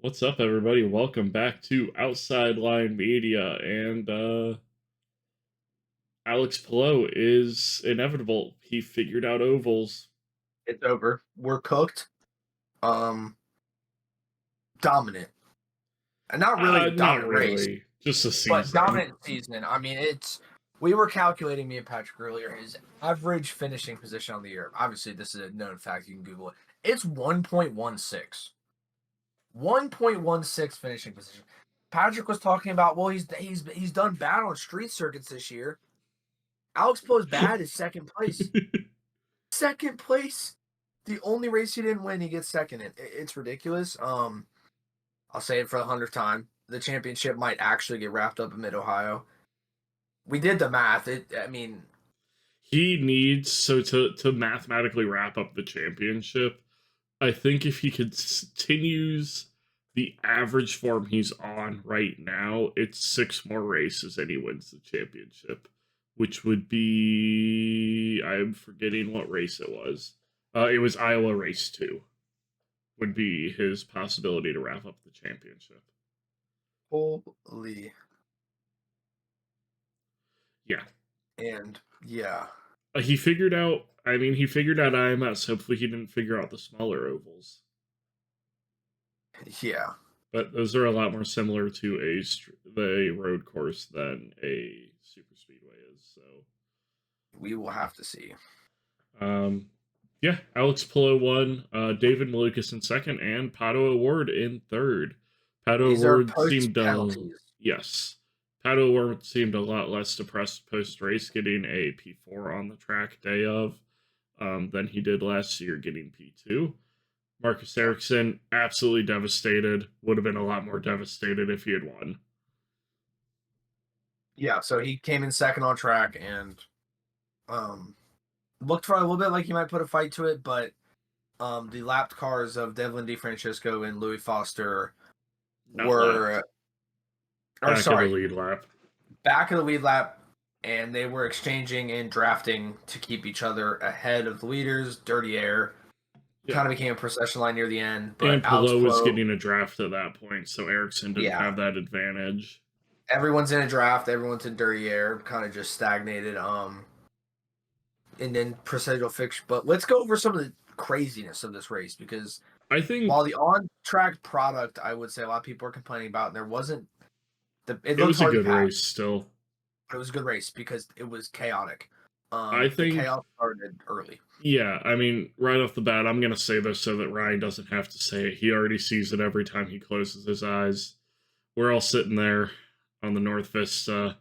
What's up, everybody? Welcome back to Outside Line Media. And Alex Pillow is inevitable. He figured out ovals. It's over. We're cooked. Dominant. And not really Not dominant race, really. Just a but season. dominant season. I mean, we were calculating, me and Patrick earlier, his average finishing position on the year. Obviously, this is a known fact. You can Google it. It's 1.16. 1.16 finishing position. Patrick was talking about, well, he's done bad on street circuits this year. Alex Poe's bad is second place. Second place. The only race he didn't win, he gets second in. It's ridiculous. I'll say it for the 100th time. The championship might actually get wrapped up in Mid-Ohio. We did the math. He needs to mathematically wrap up the championship. I think if he continues the average form he's on right now, it's 6 more races and he wins the championship, which would be, I'm forgetting what race it was. It was Iowa race 2 would be his possibility to wrap up the championship. Holy. Yeah. And yeah. He figured out IMS. Hopefully he didn't figure out the smaller ovals. Yeah. But those are a lot more similar to the road course than a super speedway is. So we will have to see. Yeah, Alex Pillow won, David Malukas in second, and Pato Award in third. Pato Award seemed yes. Pato Award seemed a lot less depressed post race, getting a P4 on the track day of than he did last year, getting P2. Marcus Ericsson, absolutely devastated. Would have been a lot more devastated if he had won. Yeah, so he came in second on track and looked for a little bit like he might put a fight to it, but the lapped cars of Devlin DeFrancisco and Louis Foster were back of the lead lap. Back of the lead lap, and they were exchanging and drafting to keep each other ahead of the leaders. Dirty air. Kind of became a procession line near the end. But and Pillow was getting a draft at that point, so Ericsson didn't have that advantage. Everyone's in a draft. Everyone's in dirty air. Kind of just stagnated. And then procedural fix. But let's go over some of the craziness of this race, because I think while the on-track product, I would say a lot of people are complaining about, there wasn't. It was a good race still. It was a good race because it was chaotic. I think the chaos started early. Yeah, I mean, right off the bat, I'm going to say this so that Ryan doesn't have to say it. He already sees it every time he closes his eyes. We're all sitting there on the North Vista,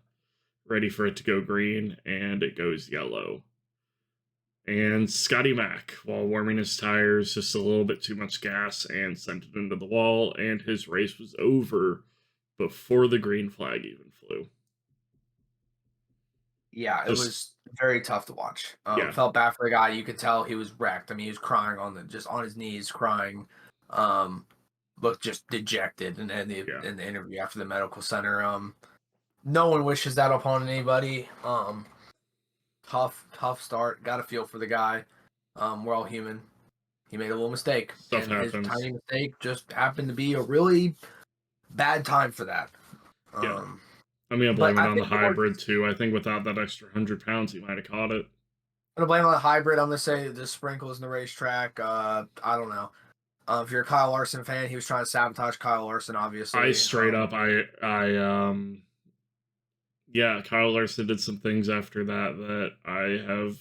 ready for it to go green, and it goes yellow. And Scotty Mack, while warming his tires, just a little bit too much gas and sent it into the wall, and his race was over before the green flag even flew. Yeah, it was very tough to watch. Felt bad for the guy. You could tell he was wrecked. I mean, he was crying just on his knees, crying. Looked just dejected. And in the interview after the medical center, no one wishes that upon anybody. Tough start. Got a feel for the guy. We're all human. He made a little mistake. Stuff happens. His tiny mistake just happened to be a really bad time for that. Yeah. I'm going to blame it on the hybrid, too. I think without that extra 100 pounds, he might have caught it. I'm going to blame it on the hybrid. I'm going to say the sprinkles in the racetrack. I don't know. If you're a Kyle Larson fan, he was trying to sabotage Kyle Larson, obviously. Kyle Larson did some things after that I have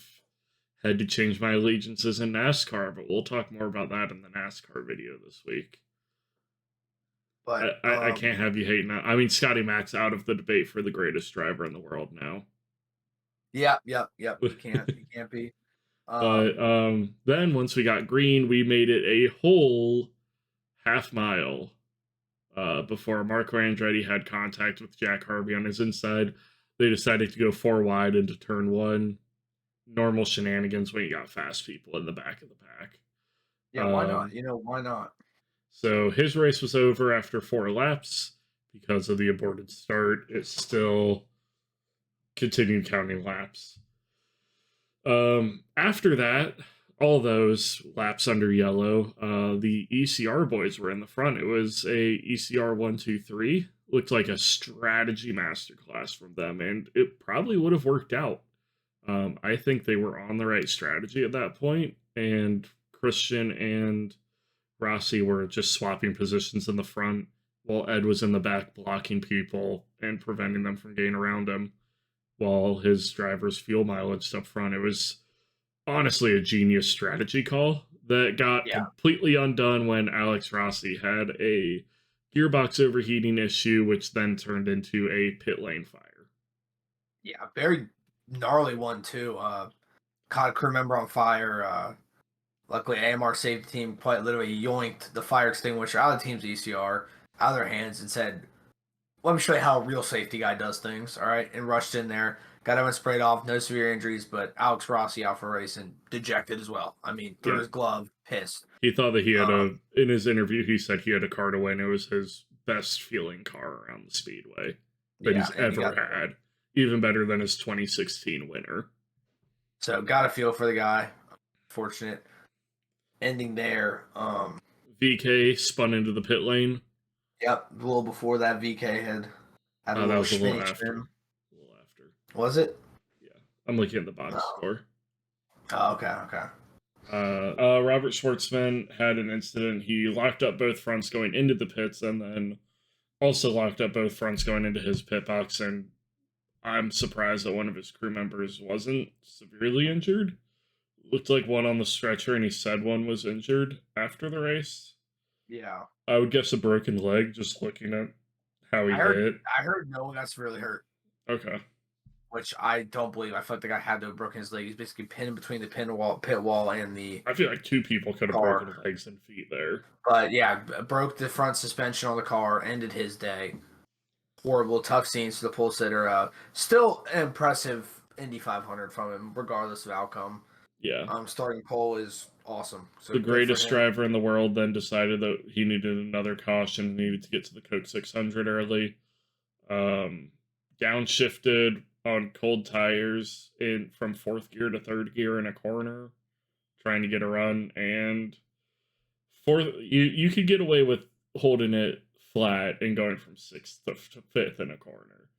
had to change my allegiances in NASCAR, but we'll talk more about that in the NASCAR video this week. But I can't have you hating that. I mean, Scotty Mack's out of the debate for the greatest driver in the world now. Yep. He can't be. But then once we got green, we made it a whole half mile before Marco Andretti had contact with Jack Harvey on his inside. They decided to go 4 wide into turn 1. Normal shenanigans when you got fast people in the back of the pack. Yeah, why not? Why not? So his race was over after 4 laps because of the aborted start. It still continued counting laps. After that, all those laps under yellow. The ECR boys were in the front. It was a ECR 1-2-3. Looked like a strategy masterclass from them, and it probably would have worked out. I think they were on the right strategy at that point, and Christian and Rossi were just swapping positions in the front while Ed was in the back blocking people and preventing them from getting around him while his driver's fuel mileage up front. It was honestly a genius strategy call that got Yeah. completely undone when Alex Rossi had a gearbox overheating issue, which then turned into a pit lane fire. Yeah, very gnarly one too. Caught a crew member on fire. Luckily, AMR saved the team. Quite literally yoinked the fire extinguisher out of the team's ECR out of their hands and said, "Let me show you how a real safety guy does things." All right, and rushed in there, got everyone sprayed off. No severe injuries, but Alex Rossi out for a race and dejected as well. I mean, threw his glove, pissed. He thought that he had in his interview, he said he had a car to win. It was his best feeling car around the speedway that he's ever had. Even better than his 2016 winner. So got a feel for the guy. Fortunate ending there. VK spun into the pit lane. Yep, a little before that, VK had a that little was a little spinach after. trim. Was it? Yeah, I'm looking at the box score. Oh, okay. Robert Schwartzman had an incident. He locked up both fronts going into the pits and then also locked up both fronts going into his pit box, and I'm surprised that one of his crew members wasn't severely injured. Looked like one on the stretcher, and he said one was injured after the race. Yeah. I would guess a broken leg, just looking at how he hit. I heard no one got severely hurt. Okay. Which I don't believe. I feel like the guy had to have broken his leg. He's basically pinned between the pit wall and the. I feel like two people could have broken legs and feet there. But yeah, broke the front suspension on the car, ended his day. Horrible, tough scenes for the pole sitter. Still impressive Indy 500 from him, regardless of outcome. Yeah. Starting pole is awesome. So the greatest driver in the world then decided that he needed another caution, needed to get to the Coke 600 early. Downshifted on cold tires from fourth gear to third gear in a corner, trying to get a run, and you could get away with holding it flat and going from sixth to fifth in a corner.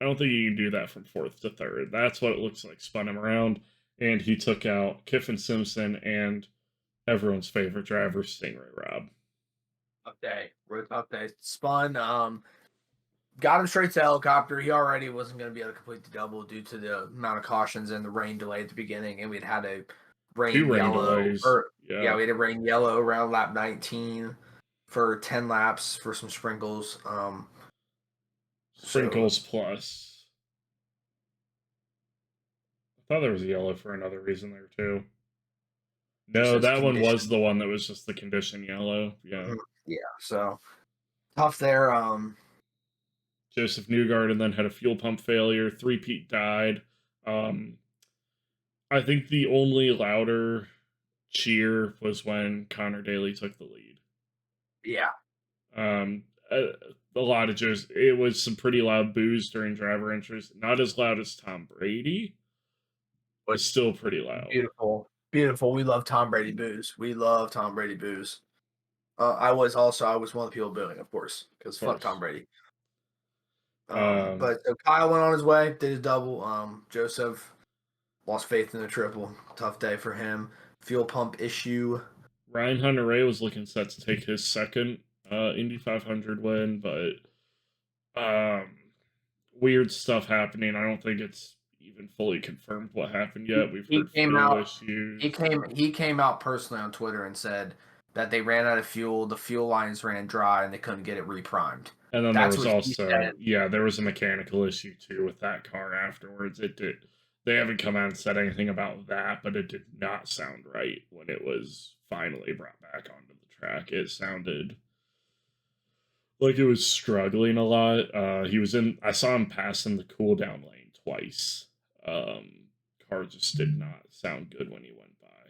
I don't think you can do that from fourth to third. That's what it looks like. Spun him around, and he took out Kiffin Simpson and everyone's favorite driver, Stingray Robb. Tough day. Spun. Got him straight to the helicopter. He already wasn't going to be able to complete the double due to the amount of cautions and the rain delay at the beginning, and we'd had a rain yellow. We had a rain yellow around lap 19 for 10 laps for some sprinkles. Sprinkles plus. I thought there was a yellow for another reason there too. No, that one was the one that was just the condition yellow. Yeah. Yeah. So tough there. Joseph Newgarden then had a fuel pump failure. Three-peat died. I think the only louder cheer was when Connor Daly took the lead. Yeah. A lot of just it was some pretty loud boos during driver entries. Not as loud as Tom Brady, but still pretty loud. Beautiful. We love Tom Brady boos. I was one of the people booing, of course, because fuck Tom Brady. But so Kyle went on his way, did his double. Joseph lost faith in the triple. Tough day for him. Fuel pump issue. Ryan Hunter-Reay was looking set to take his second Indy 500 win, but weird stuff happening. I don't think it's even fully confirmed what happened yet. We've heard fuel issues. He came out personally on Twitter and said that they ran out of fuel, the fuel lines ran dry, and they couldn't get it reprimed. And then there was also, there was a mechanical issue too with that car afterwards. They haven't come out and said anything about that, but it did not sound right when it was finally brought back onto the track. It sounded like it was struggling a lot. I saw him pass in the cool down lane twice. Car just did not sound good when he went by.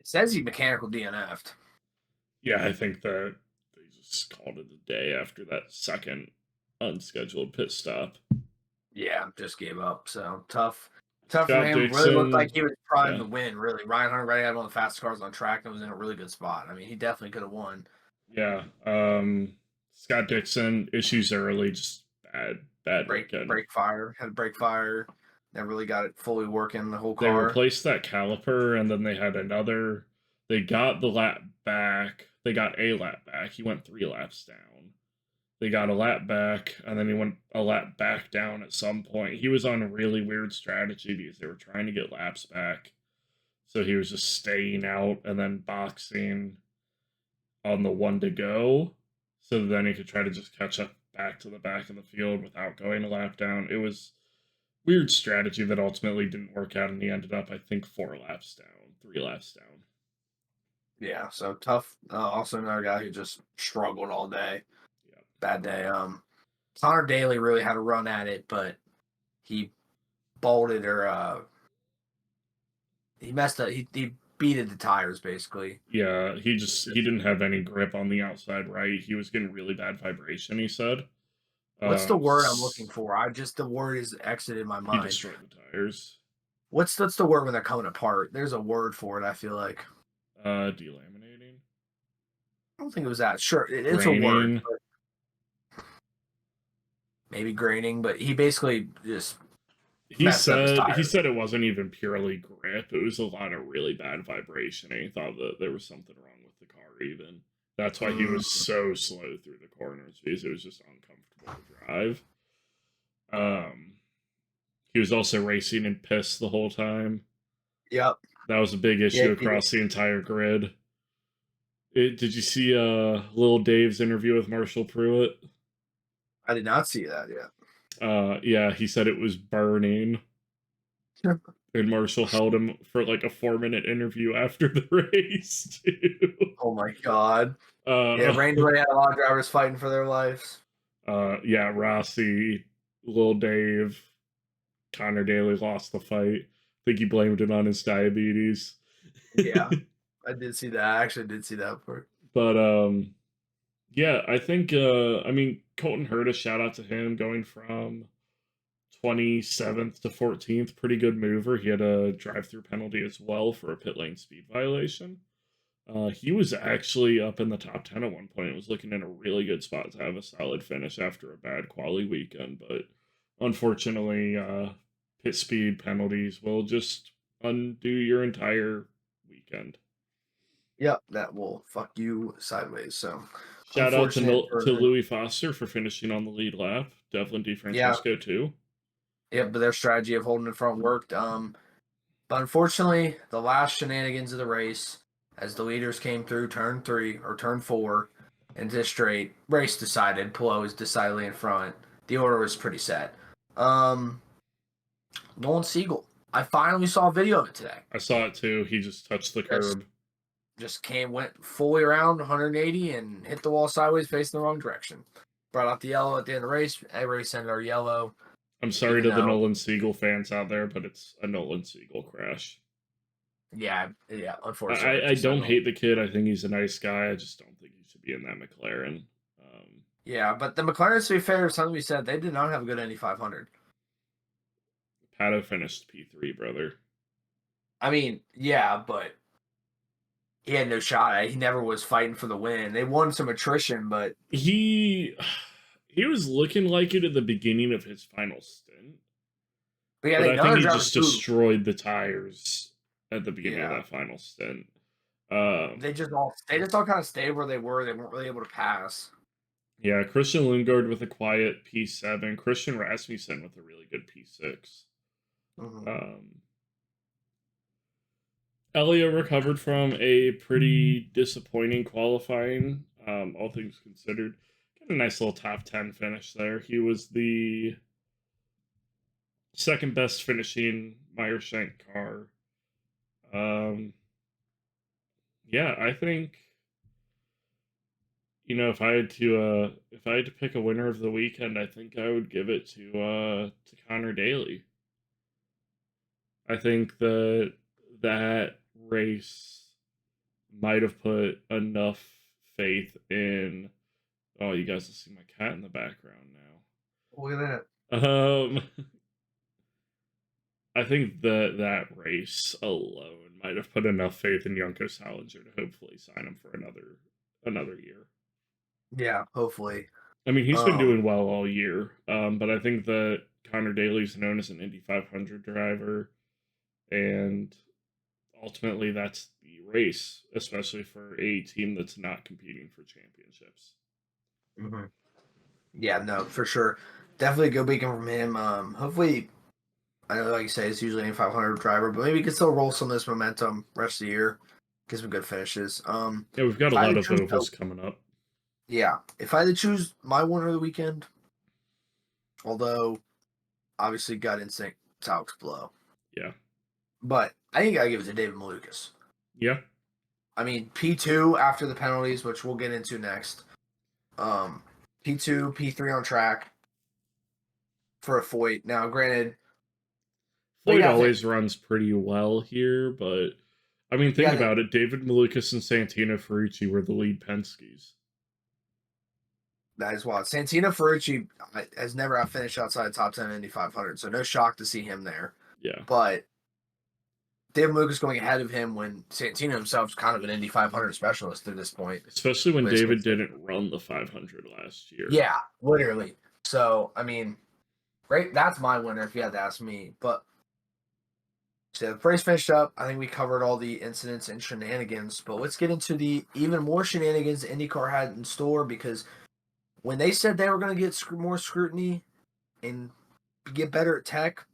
It says he mechanical DNF'd. Yeah, I think that they just called it a day after that second unscheduled pit stop. Yeah, just gave up. So tough Tough for Scott him. Really looked like Dixon, he was primed yeah, to win. Really, Ryan Hunter had one of the fastest cars on track and was in a really good spot. I mean, he definitely could have won. yeah. Scott Dixon issues early, just bad weekend. Brake fire had a brake fire. Never really got it fully working the whole They car. replaced that caliper, and then they had another. They got the lap back. They got a lap back. He went 3 laps down. They got a lap back, and then he went a lap back down at some point. He was on a really weird strategy because they were trying to get laps back. So he was just staying out and then boxing on the one to go. So then he could try to just catch up back to the back of the field without going a lap down. It was weird strategy that ultimately didn't work out, and he ended up, I think, 4 laps down, 3 laps down. Yeah, so tough. Also another guy who just struggled all day. Yeah. Bad day. Connor Daly really had a run at it, but he bolted or he messed up. He beated the tires basically. Yeah, he didn't have any grip on the outside right. He was getting really bad vibration, he said. What's the word I'm looking for? The word is exited my He mind. destroyed the tires. What's the word when they're coming apart? There's a word for it. I feel like Delaminating. I don't think it was that. Sure, it's a word. But maybe graining, but he basically just messed up his tires. He said it wasn't even purely grip. It was a lot of really bad vibration, and he thought that there was something wrong with the car even. That's why he was so slow through the corners, because it was just uncomfortable to drive. He was also racing in piss the whole time. Yep. That was a big issue across the entire grid. Did you see Lil Dave's interview with Marshall Pruitt? I did not see that yet. Yeah, he said it was burning. And Marshall held him for like a 4-minute interview after the race, too. Oh my god. Yeah, Rain Delay had a lot of drivers fighting for their lives. Yeah, Rossi, Lil Dave, Connor Daly lost the fight. I think he blamed it on his diabetes. Yeah, I did see that. I actually did see that part. But yeah, I think I mean Colton Herta, shout out to him going from 27th to 14th, pretty good mover. He had a drive-through penalty as well for a pit lane speed violation. He was actually up in the top 10 at one point. Was looking in a really good spot to have a solid finish after a bad quali weekend, but unfortunately, pit speed penalties will just undo your entire weekend. Yep, that will fuck you sideways. So, Shout out to Louis Foster for finishing on the lead lap. Devlin DeFrancisco too. Yep, but their strategy of holding in front worked. But unfortunately, the last shenanigans of the race, as the leaders came through turn 3 or turn 4 into straight, race decided. Pillow was decidedly in front. The order was pretty set. Nolan Siegel. I finally saw a video of it today. I saw it too. He just touched the curb. Just went fully around 180 and hit the wall sideways, facing the wrong direction. Brought out the yellow at the end of the race. Everybody sent our yellow. I'm sorry to the Nolan Siegel fans out there, but it's a Nolan Siegel crash. Yeah, unfortunately. I don't hate the kid. I think he's a nice guy. I just don't think he should be in that McLaren. Yeah, but the McLarens, to be fair, something we said, they did not have a good Indy 500. Pato finished P3, brother. I mean, yeah, but he had no shot. He never was fighting for the win. They won some attrition, but he was looking like it at the beginning of his final stint. But, yeah, but I think he just destroyed the tires at the beginning of that final stint. They just all kind of stayed where they were. They weren't really able to pass. Yeah, Christian Lundgaard with a quiet P7. Christian Rasmussen with a really good P6. Elio recovered from a pretty disappointing qualifying, all things considered. Got a nice little top 10 finish there. He was the second best finishing Meyershank car. Yeah, I think, you know, if I had to pick a winner of the weekend, I think I would give it to Connor Daly. I think that race might have put enough faith in. Oh, you guys will see my cat in the background now. Look at that. I think that race alone might have put enough faith in Janko Salinger to hopefully sign him for another year. Yeah, hopefully. I mean, he's been Um, doing well all year, but I think that Connor Daly's known as an Indy 500 driver, and ultimately that's the race, especially for a team that's not competing for championships. mhm. Yeah, no, for sure. Definitely a good weekend from him. Hopefully, I know, like you say, it's usually an 500 driver, but maybe he can still roll some of this momentum rest of the year, get some good finishes. Yeah, we've got If a I had lot to of choose, ovals coming up. yeah, if I had to choose my winner of the weekend, although obviously gut instinct, it's Alex Blow, Yeah. but I think I give it to David Malukas. Yeah. I mean, P2 after the penalties, which we'll get into next. P2, P3 on track for a Foyt. Now, granted, well, you Floyd gotta think. always runs pretty well here, but I mean, You think gotta think. about it. David Malukas and Santino Ferrucci were the lead Penske's. That is wild. Santino Ferrucci has never finished outside the top 10 in Indy 500, so no shock to see him there. Yeah. But David Lucas going ahead of him when Santino himself is kind of an Indy 500 specialist at this point. Especially when David didn't run the 500 last year. Yeah, literally. So, I mean, great. That's my winner if you had to ask me. But so the race finished up. I think we covered all the incidents and shenanigans. But let's get into the even more shenanigans IndyCar had in store, because when they said they were going to get more scrutiny and get better at tech,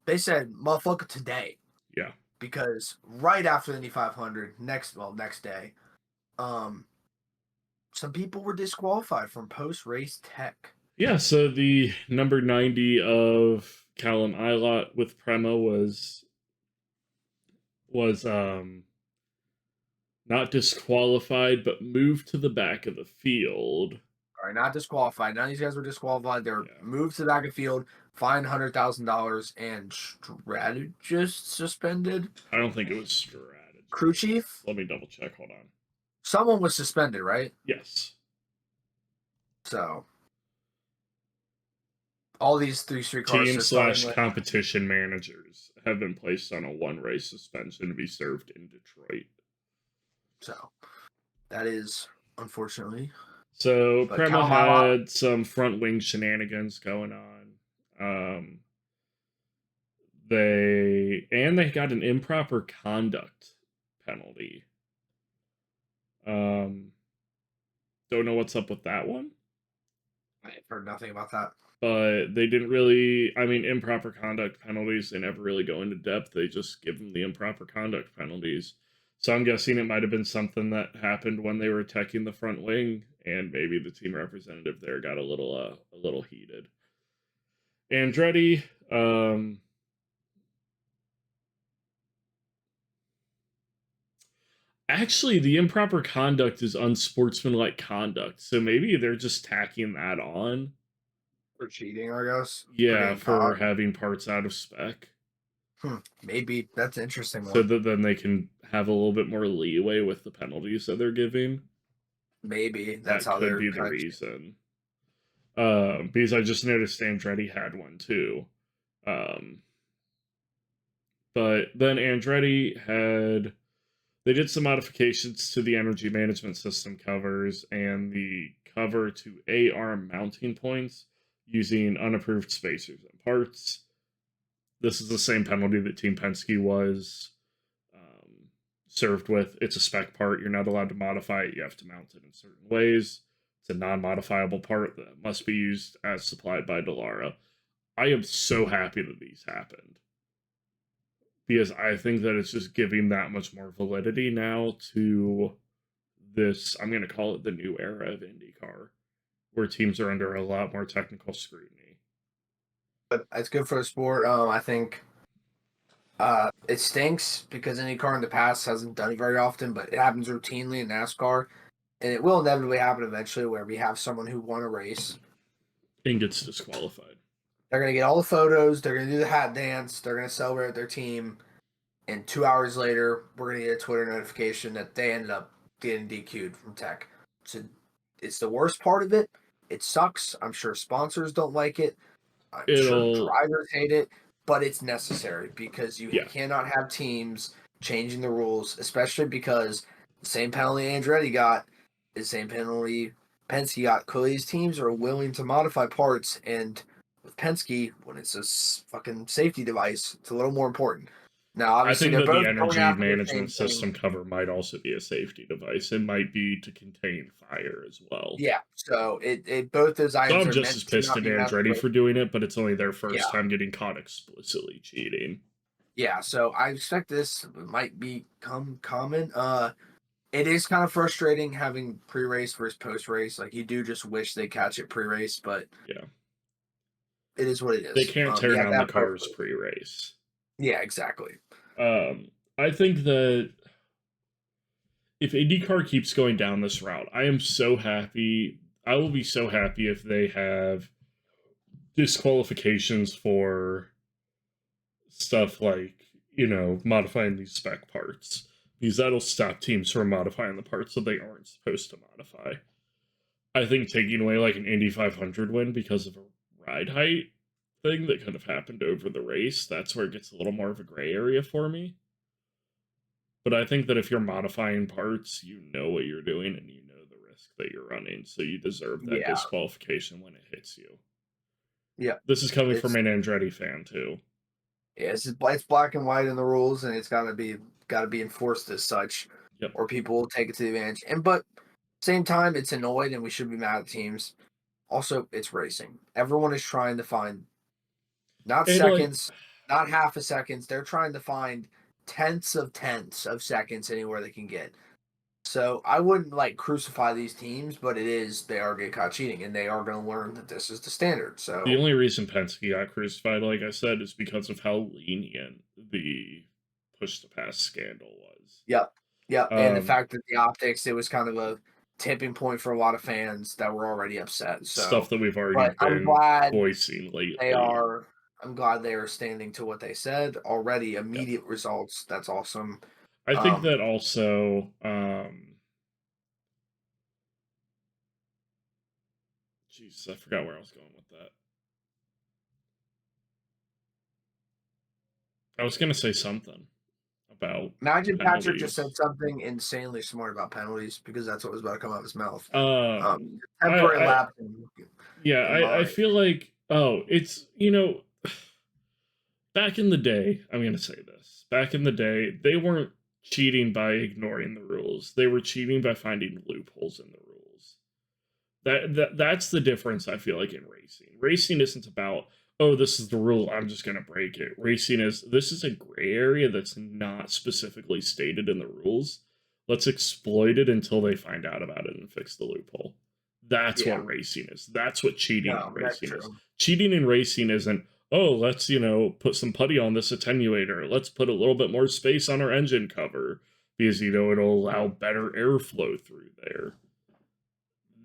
they said, motherfucker, today. Yeah. Because right after the Indy 500, next day, some people were disqualified from post-race tech. Yeah, so the number 90 of Callum Ilott with Prema was not disqualified, but moved to the back of the field. All right, not disqualified. None of these guys were disqualified. They were moved to the back of the field, fined $100,000, and strategist suspended. I don't think it was strategy. Crew chief? Let me double check. Hold on. Someone was suspended, right? Yes. So all these three streetcars. Team / competition managers have been placed on a one race suspension to be served in Detroit. So that is unfortunately. So Prema had some front wing shenanigans going on. They got an improper conduct penalty. Don't know what's up with that one. I've heard nothing about that. But they didn't really, I mean, improper conduct penalties, they never really go into depth. They just give them the improper conduct penalties. So I'm guessing it might have been something that happened when they were teching the front wing, and maybe the team representative there got a little heated. Andretti, actually, the improper conduct is unsportsmanlike conduct, so maybe they're just tacking that on. For cheating, I guess. Yeah, for having parts out of spec. Maybe. That's an interesting one. So that then they can have a little bit more leeway with the penalties that they're giving. Maybe. That's that how could be the reason. Because I just noticed Andretti had one too. But then Andretti they did some modifications to the energy management system covers and the cover to A-arm mounting points using unapproved spacers and parts. This is the same penalty that Team Penske was served with. It's a spec part. You're not allowed to modify it. You have to mount it in certain ways. It's a non-modifiable part that must be used as supplied by Dallara. I am so happy that these happened, because I think that it's just giving that much more validity now to this, I'm going to call it the new era of IndyCar, where teams are under a lot more technical scrutiny. But it's good for the sport. I think it stinks because IndyCar in the past hasn't done it very often, but it happens routinely in NASCAR. And it will inevitably happen eventually where we have someone who won a race and gets disqualified. They're going to get all the photos. They're going to do the hat dance. They're going to celebrate with their team. And 2 hours later, we're going to get a Twitter notification that they ended up getting DQ'd from tech. So it's the worst part of it. It sucks. I'm sure sponsors don't like it. I'm sure drivers hate it. but it's necessary because you cannot have teams changing the rules, especially because the same penalty Andretti got is the same penalty Penske got. Clearly, teams are willing to modify parts, and with Penske, when it's a fucking safety device, it's a little more important. Now, I obviously, think they're that the both going energy after the same management system thing. cover might also be a safety device. It might be to contain fire as well. Yeah, so it both those So items I'm are just as meant to pissed not at be messed Andretti with. for doing it, but it's only their Yeah. first time getting caught explicitly cheating. Yeah, so I expect this might become common. It is kind of frustrating having pre-race versus post-race. Like you do just wish they catch it pre-race, but Yeah. it is what it They is. can't tear Yeah, down the that cars pre-race. Yeah, exactly. I think that if IndyCar keeps going down this route, I am so happy. I will be so happy if they have disqualifications for stuff like, modifying these spec parts. Because that'll stop teams from modifying the parts that they aren't supposed to modify. I think taking away like an Indy 500 win because of a ride height thing that could have happened over the race, that's where it gets a little more of a gray area for me. But I think that if you're modifying parts, you know what you're doing and you know the risk that you're running, so you deserve that disqualification when it hits you. Yeah. This is coming from an Andretti fan too. Yeah, it's black and white in the rules, and it's gotta be enforced as such, or people will take it to the advantage. But same time, it's annoyed, and we should be mad at teams. Also, it's racing. Everyone is trying to find not seconds, not half a seconds. They're trying to find tenths of seconds anywhere they can get. So I wouldn't crucify these teams, but they are getting caught cheating, and they are going to learn that this is the standard. So the only reason Penske got crucified, like I said, is because of how lenient the push to pass scandal was. Yep, and the fact that the optics, it was kind of a tipping point for a lot of fans that were already upset. So stuff that we've already but I'm been glad voicing lately. I'm glad they are standing to what they said already. Immediate results. That's awesome. I think that also, Jesus, I forgot where I was going with that. I was going to say something about Imagine penalties. Patrick just said something insanely smart about penalties because that's what was about to come out of his mouth. Temporary lapse. I feel like, it's, back in the day, I'm going to say this. Back in the day, they weren't cheating by ignoring the rules. They were cheating by finding loopholes in the rules. That's the difference, I feel like, in racing. Racing isn't about, oh, this is the rule, I'm just going to break it. Racing this is a gray area that's not specifically stated in the rules. Let's exploit it until they find out about it and fix the loophole. That's what racing is. That's what cheating in racing is. Cheating in racing isn't, oh, let's, put some putty on this attenuator. Let's put a little bit more space on our engine cover because, it'll allow better airflow through there.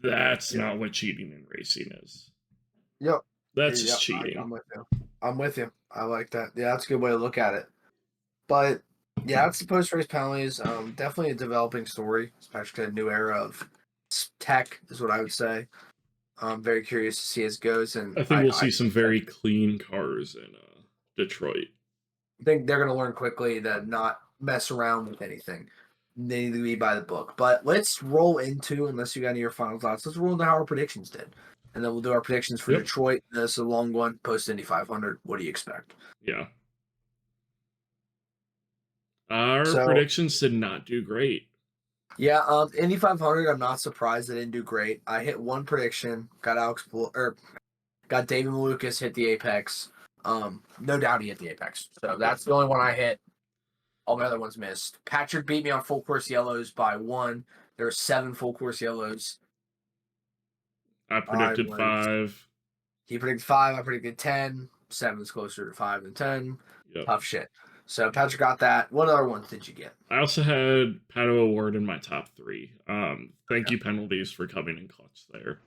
That's not what cheating in racing is. Yep. That's just cheating. I'm with you. I like that. Yeah, that's a good way to look at it. But yeah, that's the post-race penalties. Definitely a developing story, especially a new era of tech, is what I would say. I'm very curious to see as it goes. And I think we'll see some very clean cars in Detroit. I think they're going to learn quickly to not mess around with anything. They need to be by the book. But let's roll into, unless you got any of your final thoughts, let's roll into how our predictions did. And then we'll do our predictions for Detroit. This is a long one, post Indy 500. What do you expect? Yeah. Our predictions did not do great. Yeah, Indy 500, I'm not surprised they didn't do great. I hit one prediction, got David Malukas hit the apex. No doubt he hit the apex. So that's the only one I hit. All my other ones missed. Patrick beat me on full course yellows by 1. There were 7 full course yellows. I predicted 5. He predicted 5. I predicted 10. 7's closer to 5 than 10. Yep. Tough shit. So Patrick got that. What other ones did you get? I also had Pato Award in my top 3. Thank you, penalties, for coming in clutch there.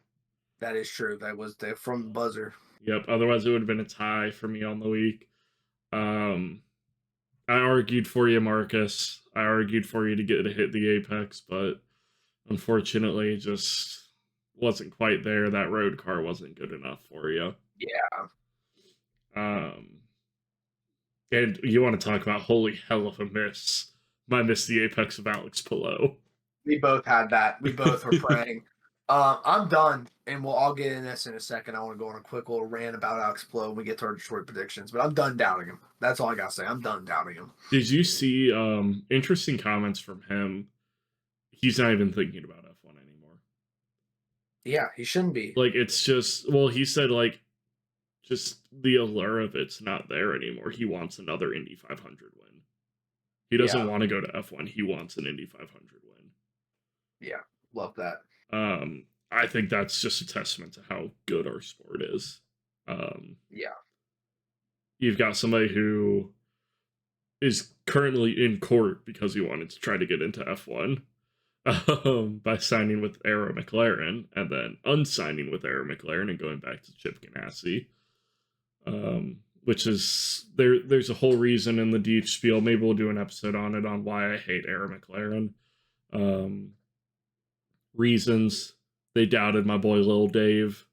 That is true. That was from the buzzer. Yep. Otherwise, it would have been a tie for me on the week. I argued for you, Marcus. I argued for you to get to hit the apex, but unfortunately, it just wasn't quite there. That road car wasn't good enough for you. Yeah. And you want to talk about holy hell of a miss. I missed the apex of Alex Palou. We both had that. We both were praying. I'm done, and I'll get in this in a second. I want to go on a quick little rant about Alex Palou when we get to our Detroit predictions, but I'm done doubting him. That's all I gotta say. I'm done doubting him. Did you see interesting comments from him? He's not even thinking about F1 anymore. Yeah, he shouldn't be. Like, it's just, well, he said, like, just the allure of it's not there anymore. He wants another Indy 500 win. He doesn't want to go to F1. He wants an Indy 500 win. Yeah, love that. I think that's just a testament to how good our sport is. Yeah. You've got somebody who is currently in court because he wanted to try to get into F1 by signing with Arrow McLaren and then unsigning with Arrow McLaren and going back to Chip Ganassi. Which is, there's a whole reason in the deep spiel. Maybe we'll do an episode on it, on why I hate Arrow McLaren. Reasons: they doubted my boy Lil Dave.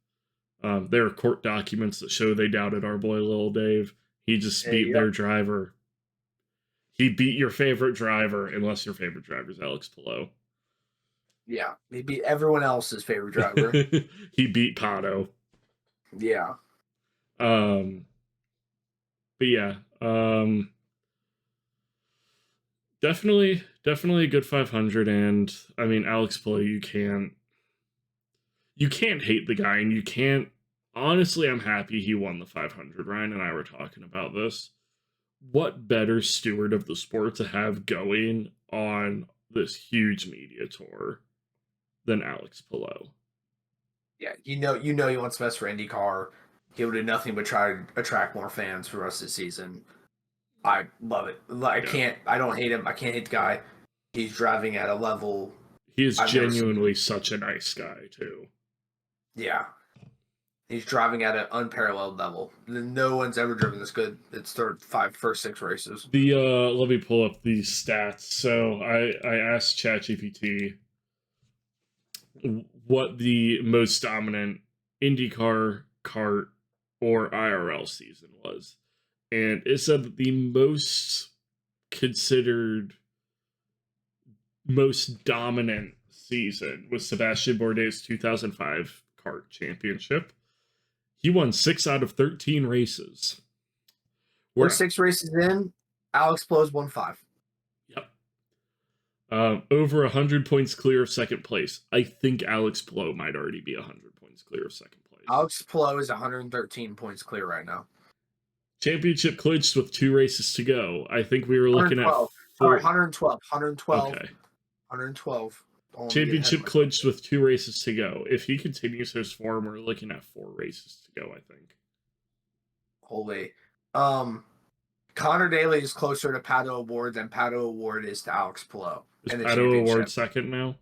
There are court documents that show they doubted our boy Lil Dave. He just beat their driver. He beat your favorite driver, unless your favorite driver is Alex Palou. Yeah, he beat everyone else's favorite driver. He beat Pato. Yeah. But yeah, definitely a good 500. And I mean, Alex Palou, you can't hate the guy, and you can't. Honestly, I'm happy he won the 500. Ryan and I were talking about this. What better steward of the sport to have going on this huge media tour than Alex Palou? Yeah, you know he wants best for IndyCar. He will do nothing but try to attract more fans for the rest of the season. I love it. I don't hate him. I can't hate the guy. He's driving at a level. He is genuinely such a nice guy, too. Yeah. He's driving at an unparalleled level. No one's ever driven this good. It's their first 6 races. Let me pull up these stats. So I asked ChatGPT what the most dominant IndyCar, kart, or IRL season was. And it said that the most considered most dominant season was Sebastian Bourdais' 2005 kart championship. He won 6 out of 13 races. We're 6 races in. Alex Palou's won 5. Yep. Over 100 points clear of second place. I think Alex Palou might already be 100 points clear of second place. Alex Palou is 113 points clear right now. Championship clinched with 2 races to go. I think we were looking at 112. Okay. 112. Championship clinched with 2 races to go. If he continues his form, we're looking at 4 races to go, I think. Holy. Connor Daly is closer to Pato O'Ward than Pato O'Ward is to Alex Palou. Is Pato O'Ward second now?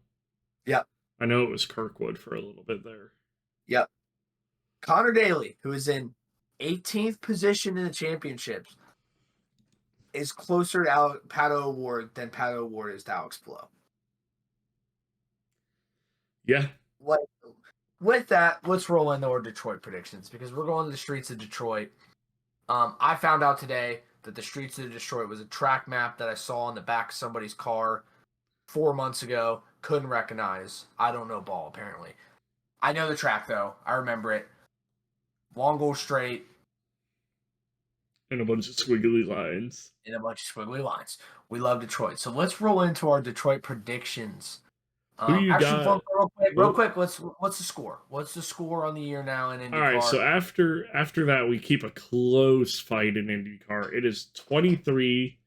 Yep. I know it was Kirkwood for a little bit there. Yep. Connor Daly, who is in 18th position in the championships, is closer to Pato O'Ward than Pato O'Ward is to Alex Palou. Yeah. With that, let's roll into our Detroit predictions because we're going to the streets of Detroit. I found out today that the streets of Detroit was a track map that I saw on the back of somebody's car 4 months ago. Couldn't recognize. I don't know ball, apparently. I know the track, though. I remember it. Long goal straight. And a bunch of squiggly lines. We love Detroit. So let's roll into our Detroit predictions. Who you got? Real quick. What's the score? What's the score on the year now in IndyCar? All right, so after that, we keep a close fight in IndyCar. It is 23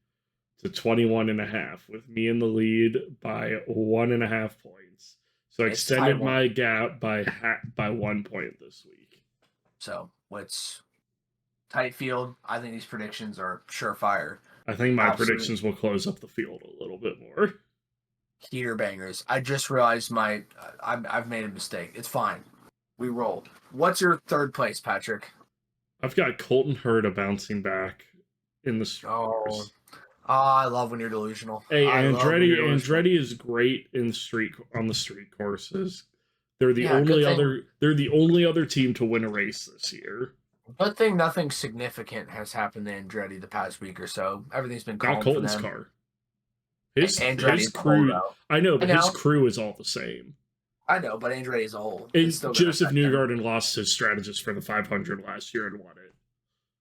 to 21.5, with me in the lead by 1.5 points. So I extended my gap by 1 point this week. So it's tight field. I think these predictions are surefire. I think my predictions will close up the field a little bit more. Heater bangers. I just realized I've made a mistake. It's fine. We roll. What's your third place, Patrick? I've got Colton Herta bouncing back in the street. I love when you're delusional. Hey, Andretti is great on the street courses. They're the only other team to win a race this year. Good thing nothing significant has happened to Andretti the past week or so. Everything's been Not calm for Colton's them. car. His Andretti as a whole, crew. though. I know, I but his know, crew is all the same. I know, but Andretti as a whole, it's And still going to Joseph affect them. Newgarden lost his strategist for the 500 last year and won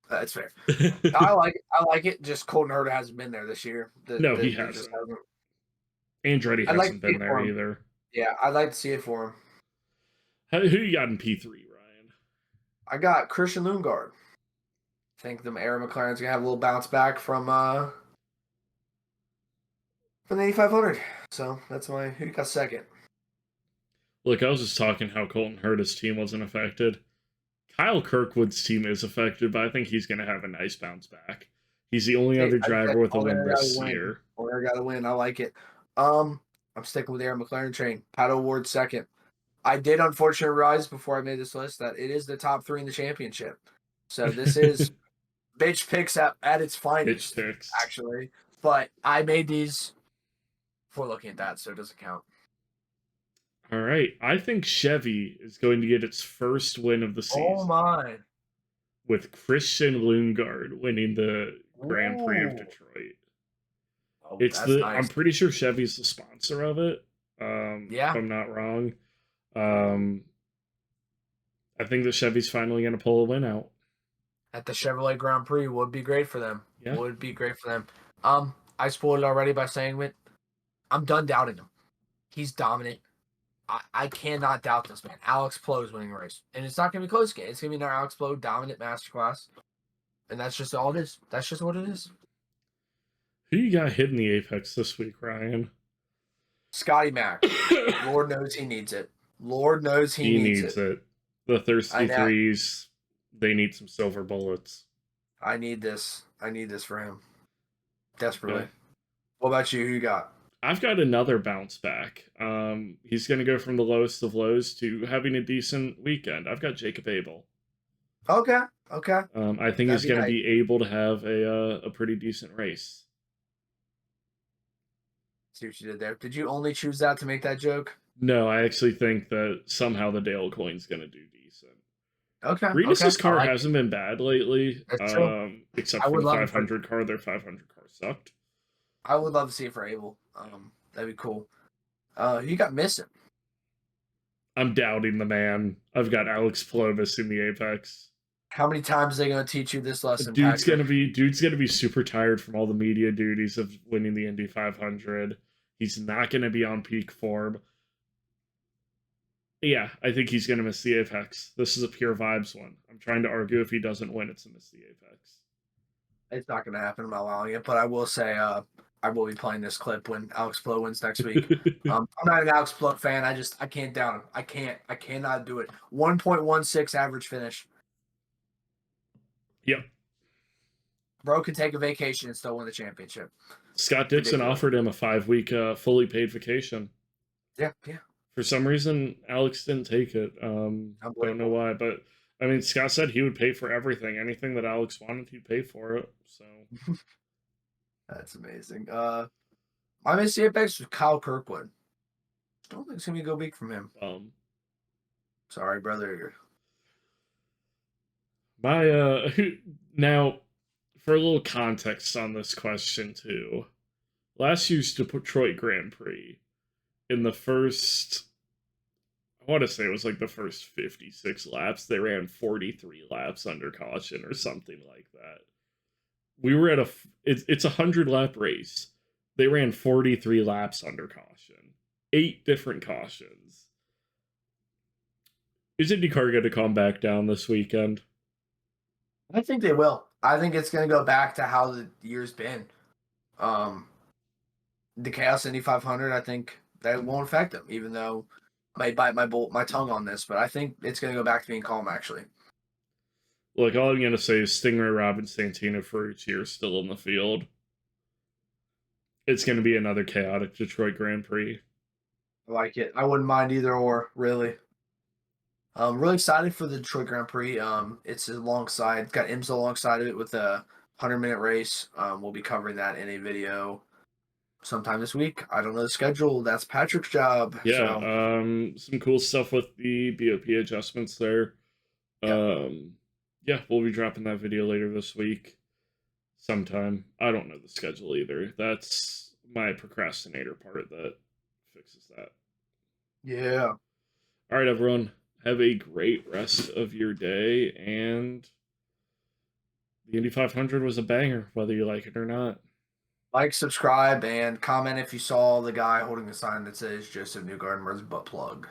That's fair. it. I like it. Just Colton Herta hasn't been there this year. No, he There just hasn't. hasn't. Andretti I'd like to hasn't see been it for there him. either. Yeah, I'd like to see it for him. Who you got in P3, Ryan? I got Christian Lundgaard. I think the Aaron McLaren's gonna have a little bounce back from the 8500. So that's who got second. Look, I was just talking how Colton Herta's team wasn't affected. Kyle Kirkwood's team is affected, but I think he's going to have a nice bounce back. He's the only other driver with a win this year. Owner got to win. I like it. I'm sticking with Aaron McLaren train. Pato Ward second. I did unfortunately realize before I made this list that it is the top 3 in the championship. So this is bitch picks at its finest, actually. But I made these before looking at that, so it doesn't count. All right. I think Chevy is going to get its first win of the season. Oh, my. With Christian Lundgaard winning the Grand Prix of Detroit. Oh, it's nice. I'm pretty sure Chevy's the sponsor of it. Yeah. If I'm not wrong. I think that Chevy's finally going to pull a win out. At the Chevrolet Grand Prix would be great for them. Yeah. Would be great for them. I spoiled it already by saying it. I'm done doubting him. He's dominant. I cannot doubt this man. Alex Plo is winning the race. And it's not going to be close game. It's going to be another Alex Plo dominant masterclass. And that's just all it is. That's just what it is. Who you got hitting the apex this week, Ryan? Scotty Mack. Lord knows he needs it. Lord knows he needs it. The Thirsty Threes, they need some silver bullets. I need this. I need this for him. Desperately. Okay. What about you? Who you got? I've got another bounce back. He's going to go from the lowest of lows to having a decent weekend. I've got Jacob Abel. Okay. I think he's going to be able to have a pretty decent race. See what you did there. Did you only choose that to make that joke? No, I actually think that somehow the Dale Coyne's going to do decent. Okay. Regis' car hasn't been bad lately. Except for the 500 car. Their 500 car sucked. I would love to see it for Abel. That'd be cool. You got missing. I'm doubting the man. I've got Alex Plovis in the apex. How many times are they going to teach you this lesson? Dude's gonna be super tired from all the media duties of winning the Indy 500. He's not gonna be on peak form. Yeah, I think he's gonna miss the apex. This is a pure vibes one. I'm trying to argue if he doesn't win, it's a miss the apex. It's not gonna happen. I'm not allowing it, but I will say I will be playing this clip when Alex Plo wins next week. I'm not an Alex Plo fan. I can't doubt him. I cannot do it. 1.16 average finish. Yep. Bro can take a vacation and still win the championship. Scott Dixon offered him a 5-week fully paid vacation. Yeah. For some reason, Alex didn't take it. Don't know why, but I mean, Scott said he would pay for everything. Anything that Alex wanted, he'd pay for it. So that's amazing. My missed the apex was Kyle Kirkwood. Don't think it's gonna be a good week from him. Sorry, brother. Now, for a little context on this question too, last year's Detroit Grand Prix, in the first, I want to say it was like the first 56 laps, they ran 43 laps under caution or something like that. We were at it's a 100-lap race. They ran 43 laps under caution. 8 different cautions. Is IndyCar going to come back down this weekend? I think they will. I think it's going to go back to how the year's been. The Chaos Indy 500, I think that won't affect them, even though I might bite my tongue on this, but I think it's going to go back to being calm, actually. Look, all I'm going to say is Stingray, Robin, Santino, Ferrucci are still in the field. It's going to be another chaotic Detroit Grand Prix. I like it. I wouldn't mind either or, really. I'm really excited for the Detroit Grand Prix. It's got IMSA alongside of it with a 100-minute race. We'll be covering that in a video sometime this week. I don't know the schedule. That's Patrick's job. Yeah, some cool stuff with the BOP adjustments there. Yep. Yeah, we'll be dropping that video later this week sometime. I don't know the schedule either. That's my procrastinator part that fixes that. Yeah. All right, everyone. Have a great rest of your day, and the Indy 500 was a banger, whether you like it or not. Like, subscribe, and comment if you saw the guy holding the sign that says Joseph Newgarden's butt plug.